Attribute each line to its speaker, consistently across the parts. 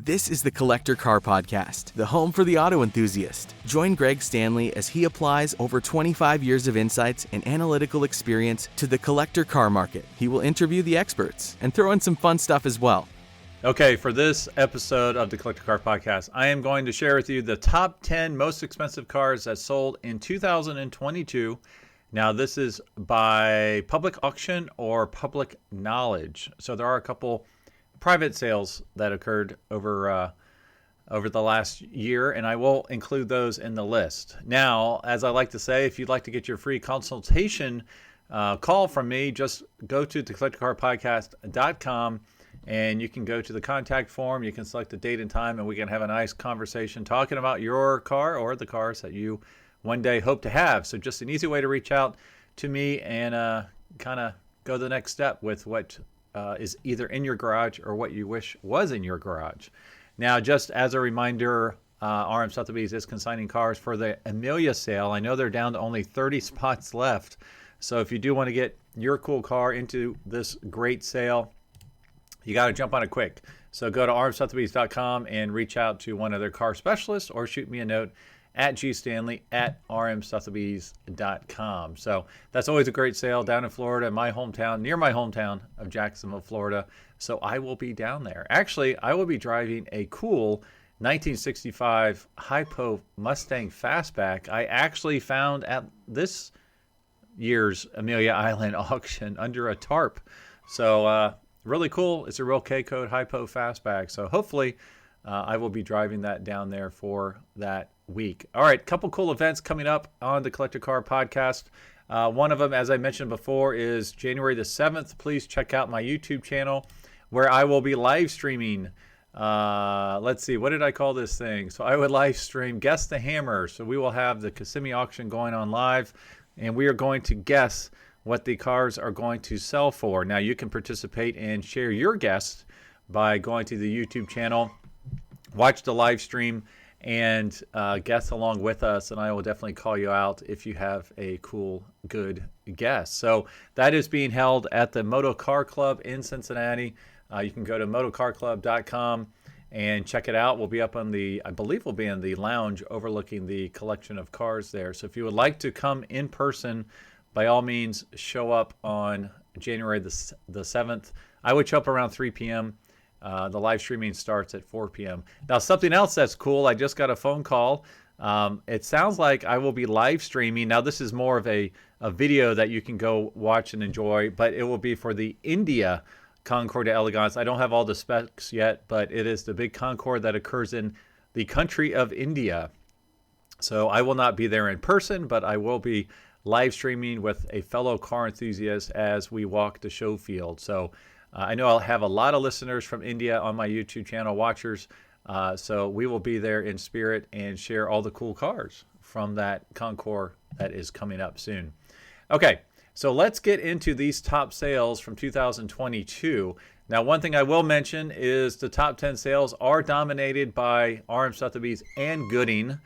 Speaker 1: This is the Collector Car Podcast, the home for the auto enthusiast. Join Greg Stanley as he applies over 25 years of insights and analytical experience to the collector car market. He will interview the experts and throw in some fun stuff as well.
Speaker 2: Okay, for this episode of the Collector Car Podcast, I am going to share with you the top 10 most expensive cars that sold in 2022. Now, this is by public auction or public knowledge. So there are a couple private sales that occurred over the last year, and I will include those in the list. Now, as I like to say, if you'd like to get your free consultation call from me, just go to thecollectorcarpodcast.com, and you can go to the contact form. You can select a date and time, and we can have a nice conversation talking about your car or the cars that you one day hope to have. So just an easy way to reach out to me and kind of go the next step with what is either in your garage or what you wish was in your garage. Now, just as a reminder, RM Sotheby's is consigning cars for the Amelia sale. I know they're down to only 30 spots left. So if you do want to get your cool car into this great sale, you got to jump on it quick. So go to rmsotheby's.com and reach out to one of their car specialists or shoot me a note at gstanley@rmsotheby's.com. So that's always a great sale down in Florida, my hometown, near my hometown of Jacksonville, Florida. So I will be down there. Actually, I will be driving a cool 1965 Hypo Mustang Fastback I actually found at this year's Amelia Island auction under a tarp. So really cool. It's a real K-code Hypo Fastback. So hopefully I will be driving that down there for that week. All right, couple cool events coming up on the Collector Car Podcast. One of them, as I mentioned before, is January the 7th. Please check out my YouTube channel where I will be live streaming. Let's see, what did I call this thing? So I would live stream Guess the Hammer. So we will have the Kissimmee auction going on live, and we are going to guess what the cars are going to sell for. Now, you can participate and share your guess by going to the YouTube channel, watch the live stream, and guess along with us, and I will definitely call you out if you have a cool, good guess. So that is being held at the Moto Car Club in Cincinnati. You can go to motocarclub.com and check it out. We'll be up on I believe we'll be in the lounge overlooking the collection of cars there. So if you would like to come in person, by all means, show up on January the 7th. I would show up around 3 p.m. The live streaming starts at 4 p.m. Now, something else that's cool, I just got a phone call. It sounds like I will be live streaming. Now, this is more of a video that you can go watch and enjoy, but it will be for the India Concours d'Elegance. I don't have all the specs yet, but it is the big Concours that occurs in the country of India. So I will not be there in person, but I will be live streaming with a fellow car enthusiast as we walk the show field. So I know I'll have a lot of listeners from India on my YouTube channel, watchers. So we will be there in spirit and share all the cool cars from that Concours that is coming up soon. Okay, so let's get into these top sales from 2022. Now, one thing I will mention is the top 10 sales are dominated by RM Sotheby's and Gooding.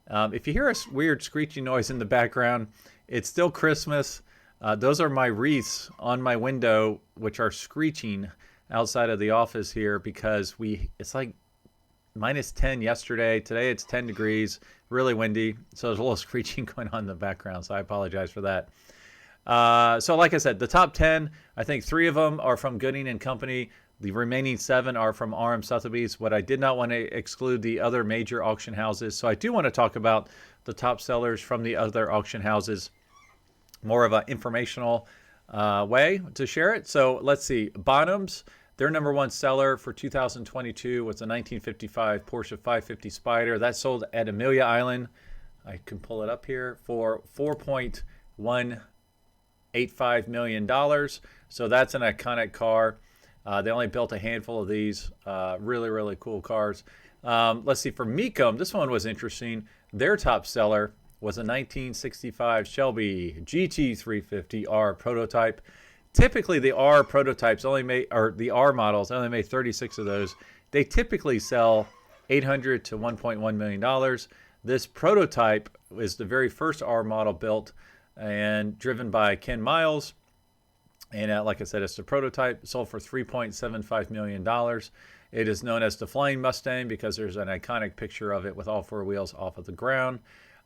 Speaker 2: If you hear a weird screeching noise in the background, it's still Christmas. Those are my wreaths on my window, which are screeching outside of the office here because it's like minus 10 yesterday. Today it's 10 degrees, really windy. So there's a little screeching going on in the background. So I apologize for that. So like I said, the top 10, I think 3 of them are from Gooding and Company. The remaining 7 are from RM Sotheby's. What I did not want to exclude the other major auction houses. So I do want to talk about the top sellers from the other auction houses. More of an informational way to share it. So let's see. Bonhams, their number one seller for 2022 was a 1955 Porsche 550 Spyder. That sold at Amelia Island. I can pull it up here for $4.185 million. So that's an iconic car. They only built a handful of these. Really, really cool cars. Let's see. For Mecum, this one was interesting. Their top seller was a 1965 Shelby GT350R prototype. Typically, the R prototypes the R models only made 36 of those. They typically sell $800 to $1.1 million. This prototype is the very first R model built and driven by Ken Miles. And like I said, it's the prototype, sold for $3.75 million. It is known as the Flying Mustang because there's an iconic picture of it with all four wheels off of the ground.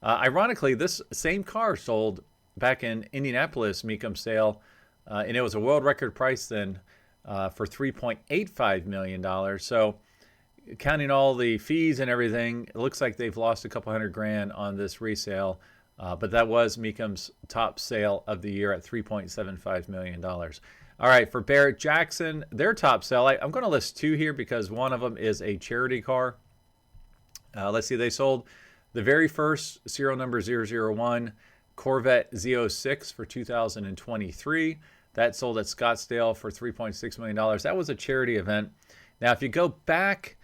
Speaker 2: Ironically, this same car sold back in Indianapolis, Mecum sale, and it was a world record price then for $3.85 million. So counting all the fees and everything, it looks like they've lost a couple $100,000 on this resale. But that was Mecum's top sale of the year at $3.75 million. All right, for Barrett-Jackson, their top sale, I'm going to list two here because one of them is a charity car. Let's see, they sold the very first serial number 001 Corvette Z06 for 2023. That sold at Scottsdale for $3.6 million. That was a charity event. Now, if you go back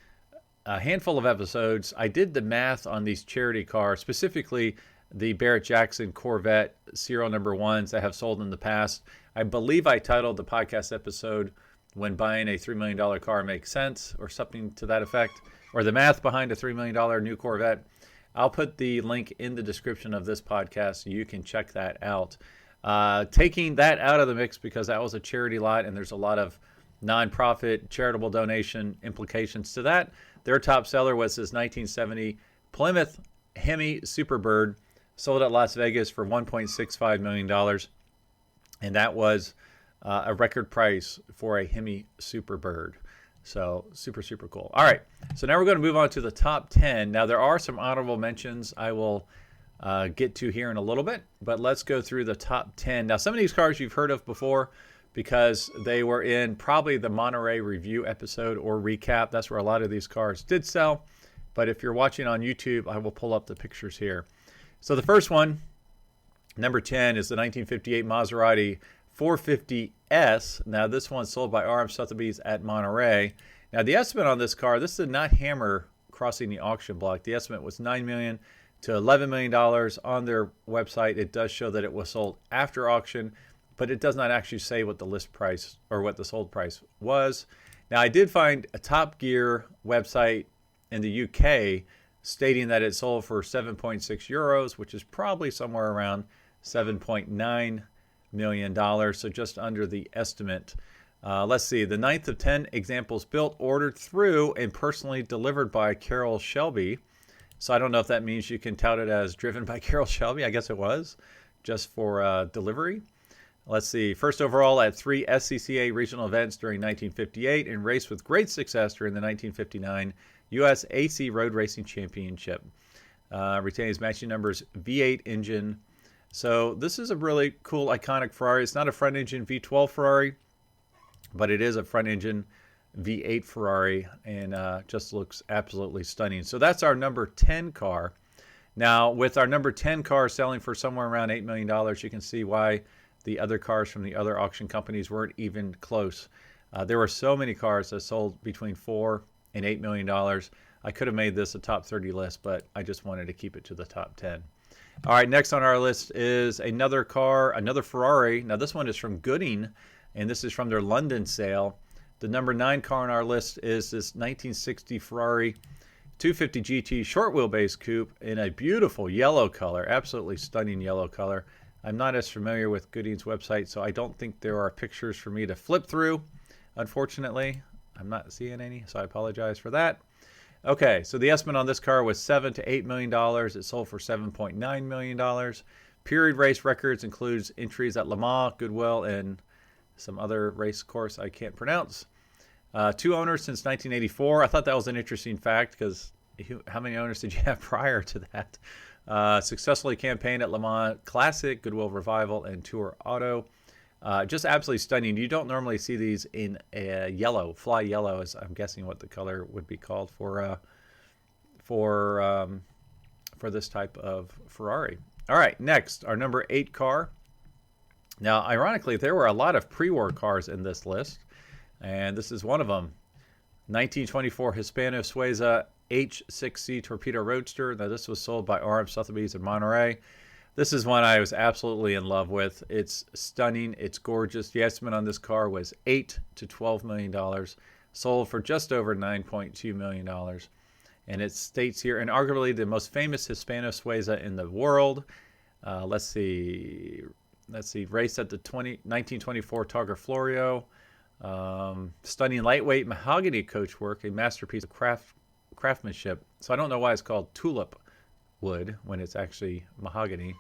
Speaker 2: a handful of episodes, I did the math on these charity cars, specifically the Barrett-Jackson Corvette serial number ones that have sold in the past. I believe I titled the podcast episode, "When Buying a $3 Million Car Makes Sense," or something to that effect, or the math behind a $3 million new Corvette. I'll put the link in the description of this podcast so you can check that out. Taking that out of the mix because that was a charity lot and there's a lot of nonprofit charitable donation implications to that. Their top seller was this 1970 Plymouth Hemi Superbird, sold at Las Vegas for $1.65 million. And that was a record price for a Hemi Superbird. So super, super cool. All right. So now we're going to move on to the top 10. Now there are some honorable mentions I will get to here in a little bit, but let's go through the top 10. Now some of these cars you've heard of before because they were in probably the Monterey review episode or recap. That's where a lot of these cars did sell. But if you're watching on YouTube, I will pull up the pictures here. So the first one, number 10, is the 1958 Maserati 450S. Now this one sold by RM Sotheby's at Monterey. Now the estimate on this car, this did not hammer crossing the auction block. The estimate was $9 million to $11 million on their website. It does show that it was sold after auction, but it does not actually say what the list price or what the sold price was. Now I did find a Top Gear website in the UK stating that it sold for 7.6 euros, which is probably somewhere around $7.9 million, so just under the estimate. Let's see, the 9th of 10 examples built, ordered through, and personally delivered by Carroll Shelby. So I don't know if that means you can tout it as driven by Carroll Shelby. I guess it was, just for delivery. Let's see, first overall at 3 SCCA regional events during 1958 and raced with great success during the 1959 U.S. AC Road Racing Championship. Retains matching numbers V8 engine. So this is a really cool, iconic Ferrari. It's not a front engine V12 Ferrari, but it is a front engine V8 Ferrari, and just looks absolutely stunning. So that's our number 10 car. Now, with our number 10 car selling for somewhere around $8 million, you can see why the other cars from the other auction companies weren't even close. There were so many cars that sold between $4 and $8 million. I could have made this a top 30 list, but I just wanted to keep it to the top 10. All right, next on our list is another car, another Ferrari. Now this one is from Gooding, and this is from their London sale. The number 9 car on our list is this 1960 Ferrari 250 GT short wheelbase coupe in a beautiful yellow color, absolutely stunning yellow color. I'm not as familiar with Gooding's website, so I don't think there are pictures for me to flip through, unfortunately. I'm not seeing any, so I apologize for that. Okay, so the estimate on this car was $7 to $8 million. It sold for $7.9 million. Period race records includes entries at Le Mans, Goodwill, and some other race course I can't pronounce. 2 owners since 1984. I thought that was an interesting fact because how many owners did you have prior to that? Successfully campaigned at Le Mans Classic, Goodwill Revival, and Tour Auto. Just absolutely stunning. You don't normally see these in a yellow. Fly yellow is, I'm guessing, what the color would be called for this type of Ferrari. All right, next, our number 8 car. Now, ironically, there were a lot of pre-war cars in this list, and this is one of them. 1924 Hispano Suiza H6C Torpedo Roadster. Now, this was sold by RM Sotheby's in Monterey. This is one I was absolutely in love with. It's stunning. It's gorgeous. The estimate on this car was $8 to $12 million. Sold for just over $9.2 million. And it states here, and arguably the most famous Hispano Suiza in the world. Let's see. Let's see, raced at the 1924 Targa Florio. Stunning lightweight mahogany coachwork, a masterpiece of craftsmanship. So I don't know why it's called tulip wood when it's actually mahogany.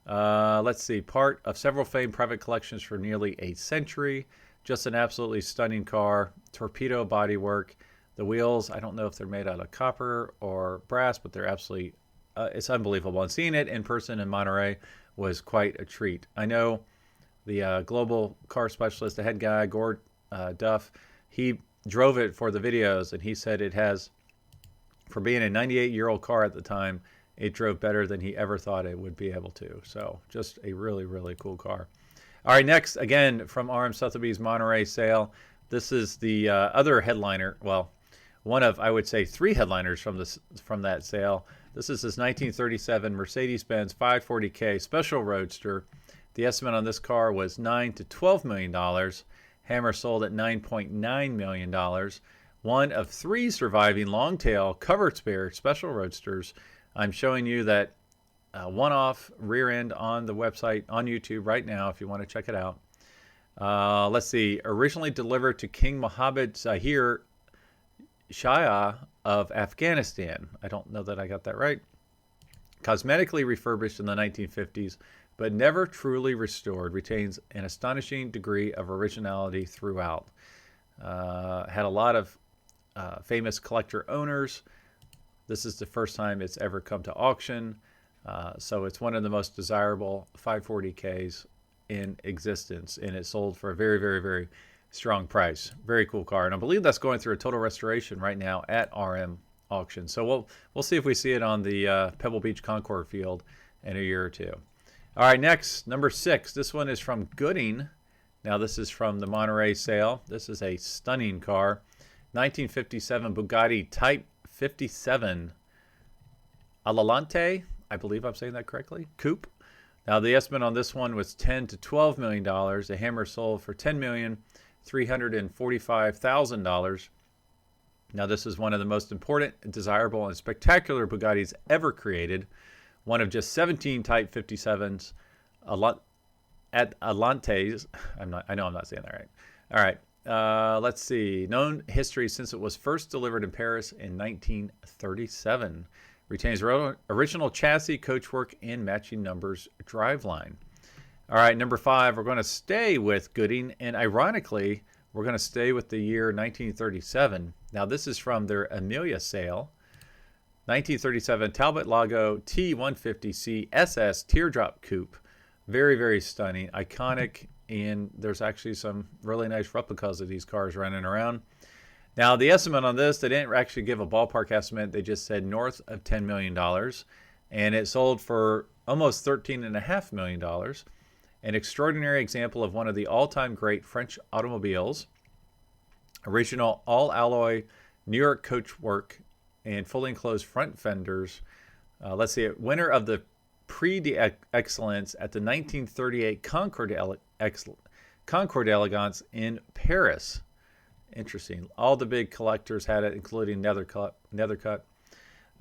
Speaker 2: Let's see, part of several famed private collections for nearly a century. Just an absolutely stunning car. Torpedo bodywork. The wheels, I don't know if they're made out of copper or brass, but they're absolutely, it's unbelievable. And seeing it in person in Monterey was quite a treat. I know the global car specialist, the head guy, Gord Duff, he drove it for the videos, and he said it has, for being a 98-year-old car at the time, it drove better than he ever thought it would be able to. So just a really, really cool car. All right, next, again, from RM Sotheby's Monterey sale. This is the other headliner, well, one of, I would say, 3 headliners from that sale. This is this 1937 Mercedes-Benz 540K Special Roadster. The estimate on this car was $9 to $12 million. Hammer sold at $9.9 million. One of 3 surviving long-tail covered spare Special Roadsters. I'm showing you that one-off rear end on the website on YouTube right now if you want to check it out. Let's see. Originally delivered to King Mohammed Zahir Shah of Afghanistan. I don't know that I got that right. Cosmetically refurbished in the 1950s, but never truly restored. Retains an astonishing degree of originality throughout. Had a lot of famous collector owners. This is the first time it's ever come to auction. So it's one of the most desirable 540Ks in existence, and it sold for a very, very, very strong price. Very cool car, and I believe that's going through a total restoration right now at RM Auction. So we'll see if we see it on the Pebble Beach Concours field in a year or two. All right, next, number 6. This one is from Gooding. Now this is from the Monterey sale. This is a stunning car, 1957 Bugatti Type 57 Atalante. I believe I'm saying that correctly. Coupe. Now the estimate on this one was $10 to $12 million. The Hammer sold for $10,345,000. Now this is one of the most important, desirable, and spectacular Bugattis ever created. One of just 17 Type 57s at Atalantes. I know I'm not saying that right. All right. Let's see. Known history since it was first delivered in Paris in 1937. Retains original chassis, coachwork, and matching numbers driveline. All right, number 5, we're going to stay with Gooding, and ironically, we're going to stay with the year 1937. Now, this is from their Amelia sale. 1937 Talbot-Lago T150C SS Teardrop Coupe. Very, very stunning, iconic, and there's actually some really nice replicas of these cars running around. Now, the estimate on this, they didn't actually give a ballpark estimate. They just said north of $10 million, and it sold for almost $13.5 million. An extraordinary example of one of the all-time great French automobiles. Original all-alloy New York coachwork and fully enclosed front fenders. Let's see, winner of the Prix d'Excellence at the 1938 Concours d'Elegance in Paris. Interesting. All the big collectors had it, including Nethercutt.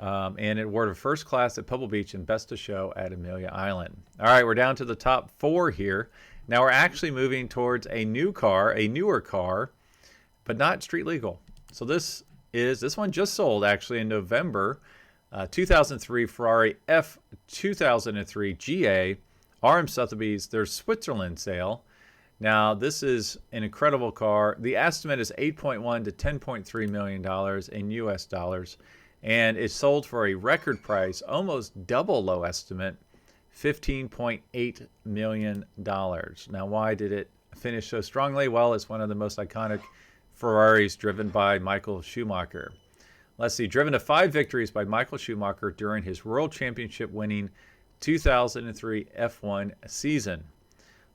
Speaker 2: And it awarded first class at Pebble Beach and best of show at Amelia Island. All right, we're down to the top 4 here. Now we're actually moving towards a newer car, but not street legal. So this one just sold actually in November. 2003 Ferrari F2003 GA, RM Sotheby's, their Switzerland sale. Now, this is an incredible car. The estimate is $8.1 to $10.3 million in US dollars, and it sold for a record price, almost double low estimate, $15.8 million. Now, why did it finish so strongly? Well, it's one of the most iconic Ferraris driven by Michael Schumacher. Let's see, driven to 5 victories by Michael Schumacher during his World Championship winning 2003 F1 season.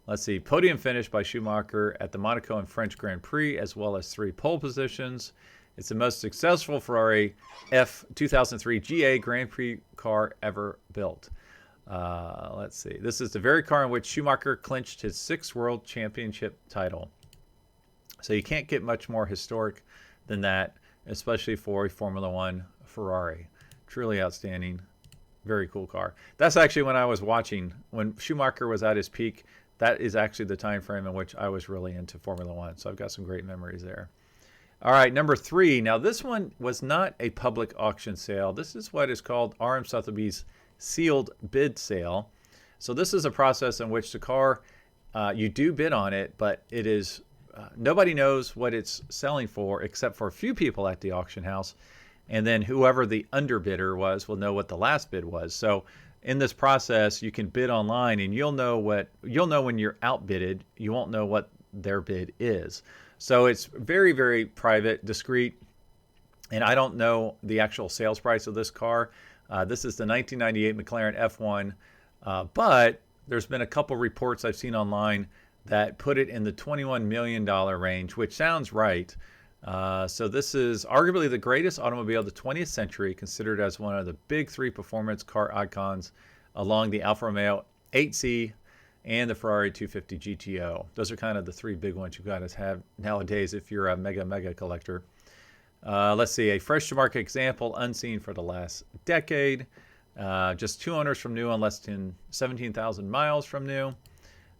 Speaker 2: Let's see, podium finish by Schumacher at the Monaco and French Grand Prix, as well as 3 pole positions. It's the most successful Ferrari F2003 GA Grand Prix car ever built. Let's see, this is the very car in which Schumacher clinched his 6th World Championship title. So you can't get much more historic than that, especially for a Formula One Ferrari. Truly outstanding Very cool car. That's actually when I was watching, when Schumacher was at his peak. That is actually the time frame in which I was really into Formula One. So I've got some great memories there. All right, number 3. Now this one was not a public auction sale. This is what is called RM Sotheby's sealed bid sale. So this is a process in which the car, you do bid on it, but it is nobody knows what it's selling for except for a few people at the auction house. And then whoever the underbidder was will know what the last bid was. So in this process, you can bid online, and you'll know when you're outbidded. You won't know what their bid is. So it's very, very private, discreet. And I don't know the actual sales price of this car. This is the 1998 McLaren F1, but there's been a couple reports I've seen online that put it in the $21 million range, which sounds right. So this is arguably the greatest automobile of the 20th century, considered as one of the big 3 performance car icons along the Alfa Romeo 8C and the Ferrari 250 GTO. Those are kind of the 3 big ones you guys have nowadays if you're a mega collector. Let's see, a fresh to market example, unseen for the last decade. Just 2 owners from new on less than 17,000 miles from new.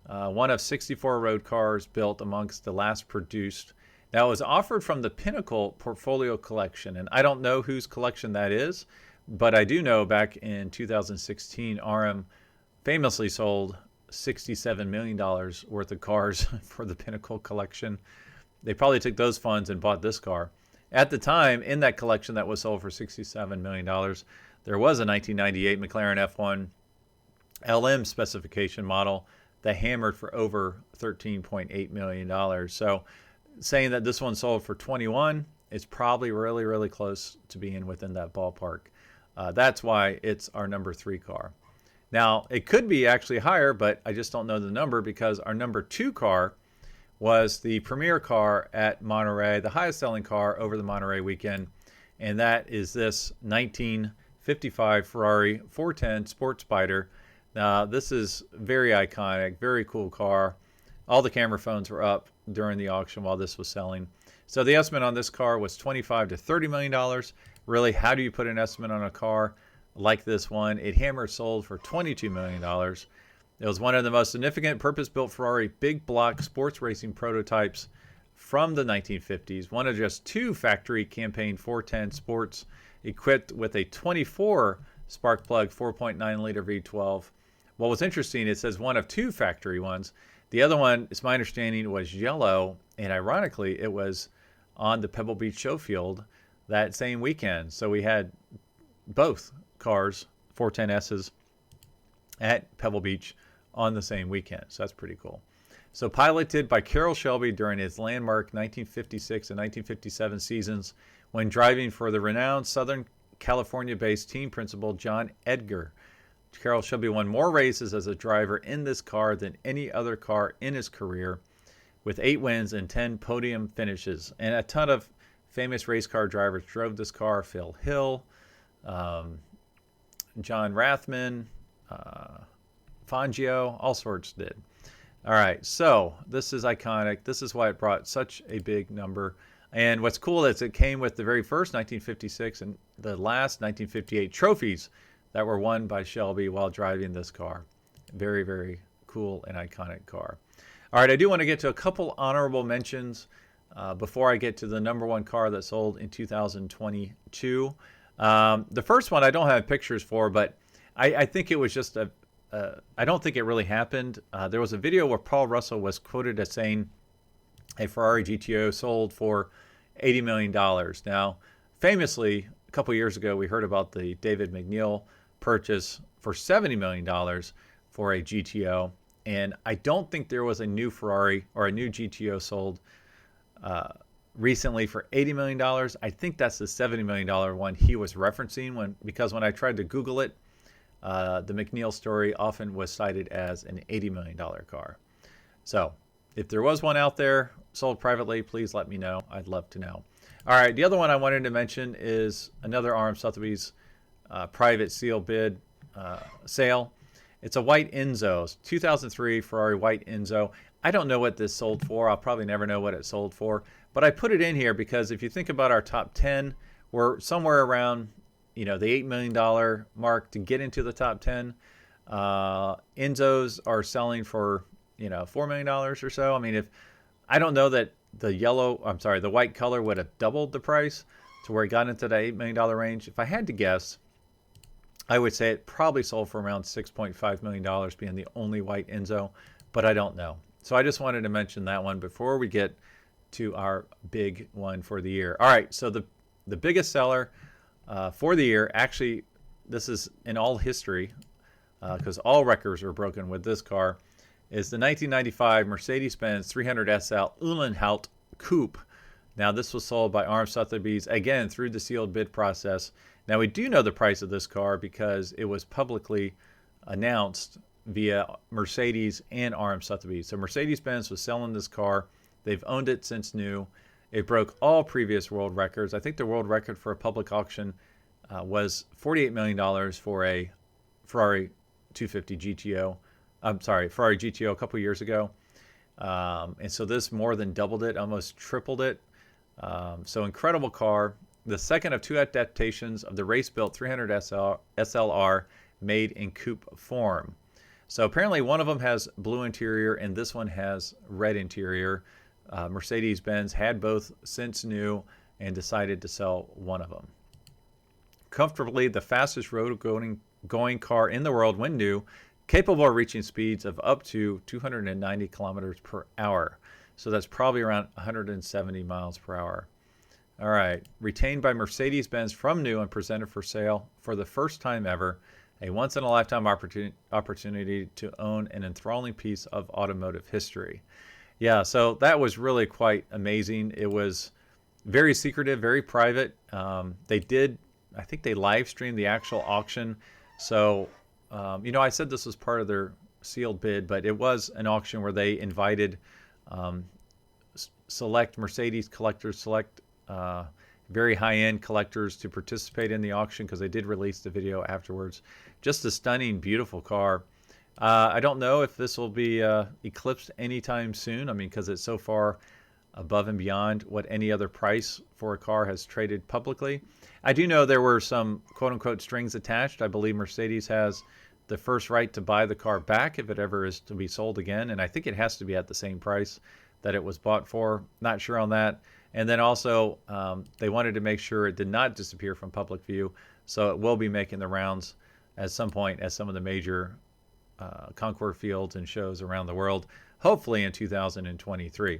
Speaker 2: One of 64 road cars built amongst the last produced. Now, it was offered from the Pinnacle Portfolio Collection, and I don't know whose collection that is, but I do know back in 2016, RM famously sold $67 million worth of cars for the Pinnacle Collection. They probably took those funds and bought this car. At the time, in that collection that was sold for $67 million, there was a 1998 McLaren F1 LM specification model that hammered for over $13.8 million. So saying that this one sold for 21 is probably really, really close to being within that ballpark. That's why it's our number 3 car. Now, it could be actually higher, but I just don't know the number because our number 2 car was the premier car at Monterey, the highest selling car over the Monterey weekend, and that is this 1955 Ferrari 410 Sport Spider. Now, this is very iconic, very cool car. All the camera phones were up during the auction while this was selling. So the estimate on this car was $25 to $30 million. Really, how do you put an estimate on a car like this one? It hammered sold for $22 million. It was one of the most significant purpose-built Ferrari big block sports racing prototypes from the 1950s. One of just 2 factory campaign 410 sports equipped with a 24 spark plug 4.9 liter V12. What was interesting, it says one of 2 factory ones. The other one, it's my understanding, was yellow, and ironically, it was on the Pebble Beach show field that same weekend. So we had both cars, 410Ss, at Pebble Beach on the same weekend. So that's pretty cool. So piloted by Carroll Shelby during his landmark 1956 and 1957 seasons when driving for the renowned Southern California-based team principal John Edgar. Carroll Shelby won more races as a driver in this car than any other car in his career, with 8 wins and 10 podium finishes. And a ton of famous race car drivers drove this car. Phil Hill, John Rathman, Fangio, all sorts did. All right, so this is iconic. This is why it brought such a big number. And what's cool is it came with the very first 1956 and the last 1958 trophies that were won by Shelby while driving this car. Very, very cool and iconic car. All right, I do want to get to a couple honorable mentions before I get to the number 1 car that sold in 2022. The first one I don't have pictures for, but I think it was just I don't think it really happened. There was a video where Paul Russell was quoted as saying a Ferrari GTO sold for $80 million. Now, famously, a couple years ago, we heard about the David McNeil purchase for $70 million for a GTO. And I don't think there was a new Ferrari or a new GTO sold recently for $80 million. I think that's the $70 million one he was referencing because when I tried to Google it, the McNeil story often was cited as an $80 million car. So if there was one out there sold privately, please let me know. I'd love to know. All right, the other one I wanted to mention is another RM Sotheby's private seal bid sale. It's a white Enzo, 2003 Ferrari white Enzo. I don't know what this sold for. I'll probably never know what it sold for. But I put it in here because if you think about our top 10, we're somewhere around, the $8 million mark to get into the top 10. Enzos are selling for, $4 million or so. I mean, I don't know that the white color would have doubled the price to where it got into the $8 million range. If I had to guess, I would say it probably sold for around $6.5 million, being the only white Enzo, but I don't know. So I just wanted to mention that one before we get to our big one for the year. All right, so the biggest seller for the year, actually, this is in all history, because all records are broken with this car, is the 1995 Mercedes-Benz 300 SL Uhlenhaut Coupe. Now, this was sold by Armed Sotheby's, again, through the sealed bid process. Now, we do know the price of this car because it was publicly announced via Mercedes and Armed Sotheby's. So Mercedes-Benz was selling this car. They've owned it since new. It broke all previous world records. I think the world record for a public auction was $48 million for a Ferrari 250 GTO. Ferrari GTO a couple years ago. And so this more than doubled it, almost tripled it. So incredible car. The second of two adaptations of the race-built 300 SLR made in coupe form. So apparently one of them has blue interior and this one has red interior. Mercedes-Benz had both since new and decided to sell one of them. Comfortably the fastest road-going car in the world when new, capable of reaching speeds of up to 290 kilometers per hour. So that's probably around 170 miles per hour. All right, retained by Mercedes-Benz from new and presented for sale for the first time ever, a once-in-a-lifetime opportunity to own an enthralling piece of automotive history. Yeah, so that was really quite amazing. It was very secretive, very private. I think they live streamed the actual auction. So, I said this was part of their sealed bid, but it was an auction where they invited select Mercedes collectors, very high-end collectors to participate in the auction because they did release the video afterwards. Just a stunning, beautiful car. I don't know if this will be eclipsed anytime soon. I mean, because it's so far above and beyond what any other price for a car has traded publicly. I do know there were some quote-unquote strings attached. I believe Mercedes has the first right to buy the car back if it ever is to be sold again, and I think it has to be at the same price that it was bought for. Not sure on that. And then also, they wanted to make sure it did not disappear from public view, so it will be making the rounds at some point at some of the major concours fields and shows around the world, hopefully in 2023.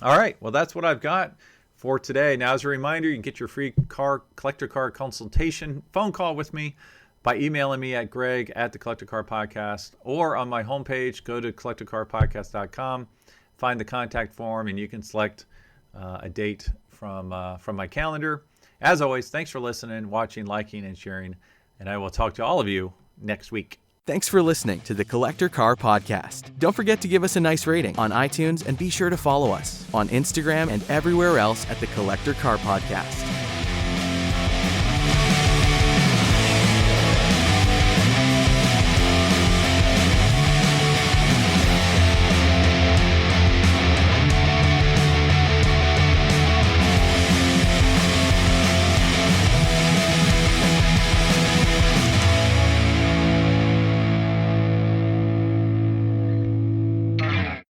Speaker 2: All right, well, that's what I've got for today. Now, as a reminder, you can get your free collector car consultation phone call with me by emailing me at greg@thecollectorcarpodcast or on my homepage. Go to collectorcarpodcast.com, find the contact form, and you can select a date from my calendar. As always, thanks for listening, watching, liking, and sharing, and I will talk to all of you next week.
Speaker 1: Thanks for listening to the Collector Car Podcast. Don't forget to give us a nice rating on iTunes and be sure to follow us on Instagram and everywhere else at the Collector Car Podcast.